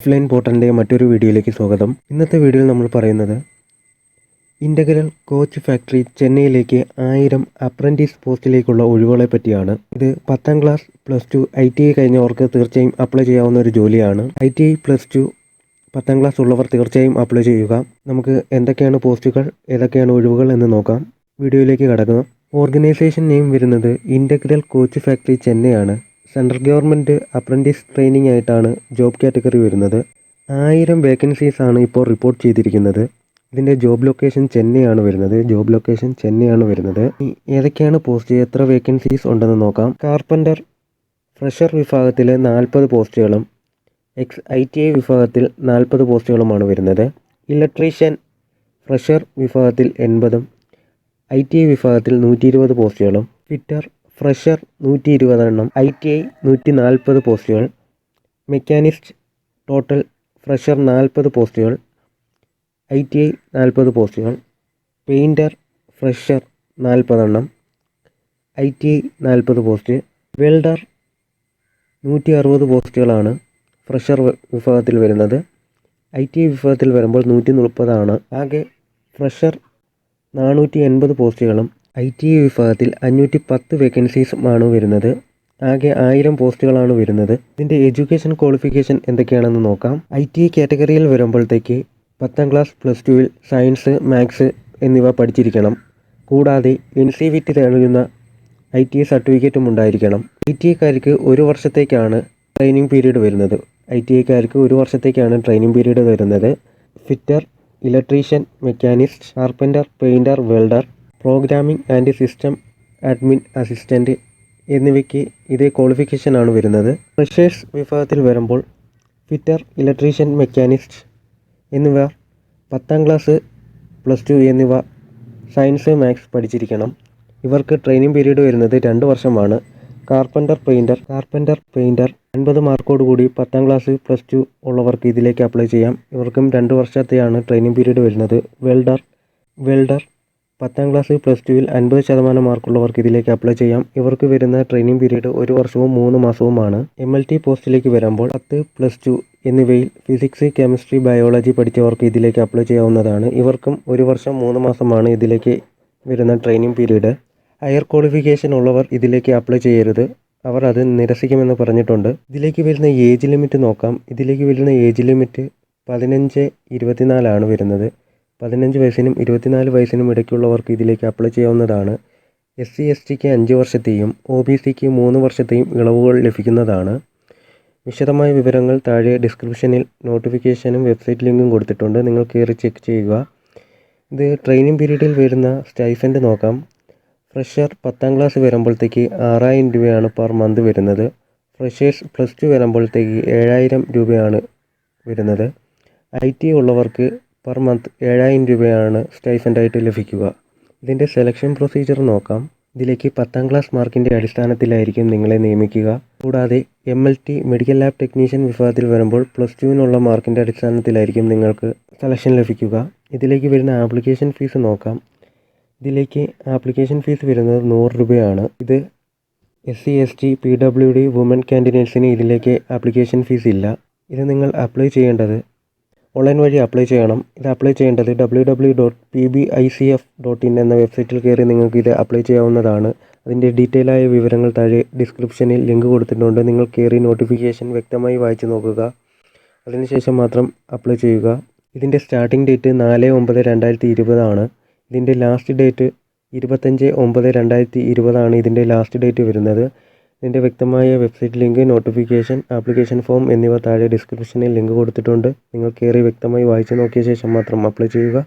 Offline പോർട്ടലിൻ്റെ മറ്റൊരു വീഡിയോയിലേക്ക് സ്വാഗതം. ഇന്നത്തെ വീഡിയോയിൽ നമ്മൾ പറയുന്നത് ഇൻ്റഗ്രൽ കോച്ച് ഫാക്ടറി ചെന്നൈയിലേക്ക് 1000 അപ്രൻറ്റീസ് പോസ്റ്റിലേക്കുള്ള ഒഴിവുകളെ പറ്റിയാണ്. ഇത് 10ാം ക്ലാസ് +2 ITI കഴിഞ്ഞവർക്ക് തീർച്ചയായും അപ്ലൈ ചെയ്യാവുന്ന ഒരു ജോലിയാണ്. ITI +2 10ാം ക്ലാസ് ഉള്ളവർ തീർച്ചയായും അപ്ലൈ ചെയ്യുക. നമുക്ക് എന്തൊക്കെയാണ് പോസ്റ്റുകൾ, ഏതൊക്കെയാണ് ഒഴിവുകൾ എന്ന് നോക്കാം. വീഡിയോയിലേക്ക് കടക്കുക. ഓർഗനൈസേഷൻ നെയിം വരുന്നത് ഇൻ്റഗ്രൽ കോച്ച് ഫാക്ടറി ചെന്നൈയാണ്. സെൻട്രൽ ഗവൺമെൻറ് അപ്രൻറ്റീസ് ട്രെയിനിങ് ആയിട്ടാണ് ജോബ് കാറ്റഗറി വരുന്നത്. 1000 വേക്കൻസീസ് ആണ് ഇപ്പോൾ റിപ്പോർട്ട് ചെയ്തിരിക്കുന്നത്. ഇതിൻ്റെ ജോബ് ലൊക്കേഷൻ ചെന്നൈയാണ് വരുന്നത്. ഏതൊക്കെയാണ് പോസ്റ്റ്, എത്ര വേക്കൻസീസ് ഉണ്ടെന്ന് നോക്കാം. കാർപ്പൻ്റർ ഫ്രഷർ വിഭാഗത്തിൽ 40 പോസ്റ്റുകളും ITI വിഭാഗത്തിൽ 40 പോസ്റ്റുകളുമാണ് വരുന്നത്. ഇലക്ട്രീഷ്യൻ ഫ്രഷർ വിഭാഗത്തിൽ 80, ITI വിഭാഗത്തിൽ 120 പോസ്റ്റുകളും. ഫിറ്റർ ഫ്രഷർ 120 എണ്ണം, ITI 140 പോസ്റ്റുകൾ. മെക്കാനിസ്റ്റ് ടോട്ടൽ ഫ്രഷർ 40 പോസ്റ്റുകൾ, ITI 40 പോസ്റ്റുകൾ. പെയിൻറ്റർ ഫ്രഷർ 40 എണ്ണം, ITI 40 പോസ്റ്റ്. വെൽഡർ 160 പോസ്റ്റുകളാണ് ഫ്രഷർ വിഭാഗത്തിൽ വരുന്നത്. ITI വിഭാഗത്തിൽ വരുമ്പോൾ 130 ആണ്. ആകെ ഫ്രഷർ 480 പോസ്റ്റുകളും ITI വിഭാഗത്തിൽ 510 വേക്കൻസീസുമാണ് വരുന്നത്. ആകെ 1000 പോസ്റ്റുകളാണ് വരുന്നത്. ഇതിൻ്റെ എഡ്യൂക്കേഷൻ ക്വാളിഫിക്കേഷൻ എന്തൊക്കെയാണെന്ന് നോക്കാം. ITI കാറ്റഗറിയിൽ വരുമ്പോഴത്തേക്ക് 10ാം ക്ലാസ് +2 സയൻസ്, മാത്സ് എന്നിവ പഠിച്ചിരിക്കണം. കൂടാതെ NCVT തെളിയുന്ന ITI സർട്ടിഫിക്കറ്റും ഉണ്ടായിരിക്കണം. ITIക്കാർക്ക് 1 വർഷത്തേക്കാണ് ട്രെയിനിങ് പീരീഡ് വരുന്നത്. Fitter, electrician, machinist, carpenter, painter, welder, programming and system admin assistant എന്നിവയ്ക്ക് ഇതേ ക്വാളിഫിക്കേഷനാണ് വരുന്നത്. ഫ്രഷേഴ്സ് വിഭാഗത്തിൽ വരുമ്പോൾ ഫിറ്റർ, ഇലക്ട്രീഷ്യൻ, മെക്കാനിസ്റ്റ് എന്നിവ 10ാം ക്ലാസ് +2 എന്നിവ സയൻസ്, മാത്സ് പഠിച്ചിരിക്കണം. ഇവർക്ക് ട്രെയിനിങ് പീരീഡ് വരുന്നത് 2 വർഷമാണ്. കാർപ്പൻ്റർ പെയിൻറ്റർ 50 മാർക്കോടുകൂടി 10ാം ക്ലാസ് +2 ഉള്ളവർക്ക് ഇതിലേക്ക് അപ്ലൈ ചെയ്യാം. ഇവർക്കും 2 വർഷത്തെയാണ് ട്രെയിനിങ് പീരീഡ് വരുന്നത്. വെൽഡർ 10ാം ക്ലാസ് +2 50% മാർക്കുള്ളവർക്ക് ഇതിലേക്ക് അപ്ലൈ ചെയ്യാം. ഇവർക്ക് വരുന്ന ട്രെയിനിങ് പീരീഡ് 1 വർഷവും 3 മാസവുമാണ്. MLT പോസ്റ്റിലേക്ക് വരുമ്പോൾ 10, +2 എന്നിവയിൽ ഫിസിക്സ്, കെമിസ്ട്രി, ബയോളജി പഠിച്ചവർക്ക് ഇതിലേക്ക് അപ്ലൈ ചെയ്യാവുന്നതാണ്. ഇവർക്കും 1 വർഷം 3 മാസമാണ് ഇതിലേക്ക് വരുന്ന ട്രെയിനിങ് പീരീഡ്. ഹയർ ക്വാളിഫിക്കേഷൻ ഉള്ളവർ ഇതിലേക്ക് അപ്ലൈ ചെയ്യരുത്, അവർ അത് നിരസിക്കുമെന്ന് പറഞ്ഞിട്ടുണ്ട്. ഇതിലേക്ക് വരുന്ന ഏജ് ലിമിറ്റ് നോക്കാം. ഇതിലേക്ക് വരുന്ന ഏജ് ലിമിറ്റ് 15-24 ആണ് വരുന്നത്. 15 വയസ്സിനും 24 വയസ്സിനും ഇടയ്ക്കുള്ളവർക്ക് ഇതിലേക്ക് അപ്ലൈ ചെയ്യാവുന്നതാണ്. SC STക്ക് 5 വർഷത്തെയും OBCക്ക് 3 വർഷത്തെയും ഇളവുകൾ ലഭിക്കുന്നതാണ്. വിശദമായ വിവരങ്ങൾ താഴെ ഡിസ്ക്രിപ്ഷനിൽ നോട്ടിഫിക്കേഷനും വെബ്സൈറ്റ് ലിങ്കും കൊടുത്തിട്ടുണ്ട്. നിങ്ങൾ കയറി ചെക്ക് ചെയ്യുക. ഇത് ട്രെയിനിങ് പീരീഡിൽ വരുന്ന സ്റ്റൈഫൻഡ് നോക്കാം. ഫ്രഷർ 10ാം ക്ലാസ് വരുമ്പോഴത്തേക്ക് 6000 രൂപയാണ് പെർ മന്ത് വരുന്നത്. ഫ്രഷേഴ്സ് +2 വരുമ്പോഴത്തേക്ക് 7000 രൂപയാണ് വരുന്നത്. ITI ഉള്ളവർക്ക് പെർ മന്ത് 7000 രൂപയാണ് സ്റ്റൈഫൻഡായിട്ട് ലഭിക്കുക. ഇതിൻ്റെ സെലക്ഷൻ പ്രൊസീജിയർ നോക്കാം. ഇതിലേക്ക് 10ാം ക്ലാസ് മാർക്കിൻ്റെ അടിസ്ഥാനത്തിലായിരിക്കും നിങ്ങളെ നിയമിക്കുക. കൂടാതെ MLT മെഡിക്കൽ ലാബ് ടെക്നീഷ്യൻ വിഭാഗത്തിൽ വരുമ്പോൾ +2 മാർക്കിൻ്റെ അടിസ്ഥാനത്തിലായിരിക്കും നിങ്ങൾക്ക് സെലക്ഷൻ ലഭിക്കുക. ഇതിലേക്ക് വരുന്ന ആപ്ലിക്കേഷൻ ഫീസ് നോക്കാം. ഇതിലേക്ക് ആപ്ലിക്കേഷൻ ഫീസ് വരുന്നത് 100 രൂപയാണ്. ഇത് SC ST PWD വുമൻ കാൻഡിഡേറ്റ്സിന് ഇതിലേക്ക് ആപ്ലിക്കേഷൻ ഫീസ് ഇല്ല. ഇത് നിങ്ങൾ അപ്ലൈ ചെയ്യേണ്ടത് ഓൺലൈൻ വഴി അപ്ലൈ ചെയ്യണം. ഇത് അപ്ലൈ ചെയ്യേണ്ടത് www.pbicf.in എന്ന വെബ്സൈറ്റിൽ കയറി നിങ്ങൾക്ക് ഇത് അപ്ലൈ ചെയ്യാവുന്നതാണ്. അതിൻ്റെ ഡീറ്റെയിൽ ആയ വിവരങ്ങൾ താഴെ ഡിസ്ക്രിപ്ഷനിൽ ലിങ്ക് കൊടുത്തിട്ടുണ്ട്. നിങ്ങൾ കയറി നോട്ടിഫിക്കേഷൻ വ്യക്തമായി വായിച്ചു നോക്കുക. അതിനുശേഷം മാത്രം അപ്ലൈ ചെയ്യുക. ഇതിൻ്റെ സ്റ്റാർട്ടിംഗ് ഡേറ്റ് 4/9/2020 ആണ്. ഇതിൻ്റെ ലാസ്റ്റ് ഡേറ്റ് 25/9/2020 ആണ്. ഇതിൻ്റെ ലാസ്റ്റ് ഡേറ്റ് വരുന്നത്. ഇതിൻ്റെ വ്യക്തമായ website link, notification, application form എന്നിവ താഴെ ഡിസ്ക്രിപ്ഷനിൽ ലിങ്ക് കൊടുത്തിട്ടുണ്ട്. നിങ്ങൾ കയറി വ്യക്തമായി വായിച്ചു നോക്കിയ ശേഷം മാത്രം അപ്ലൈ ചെയ്യുക.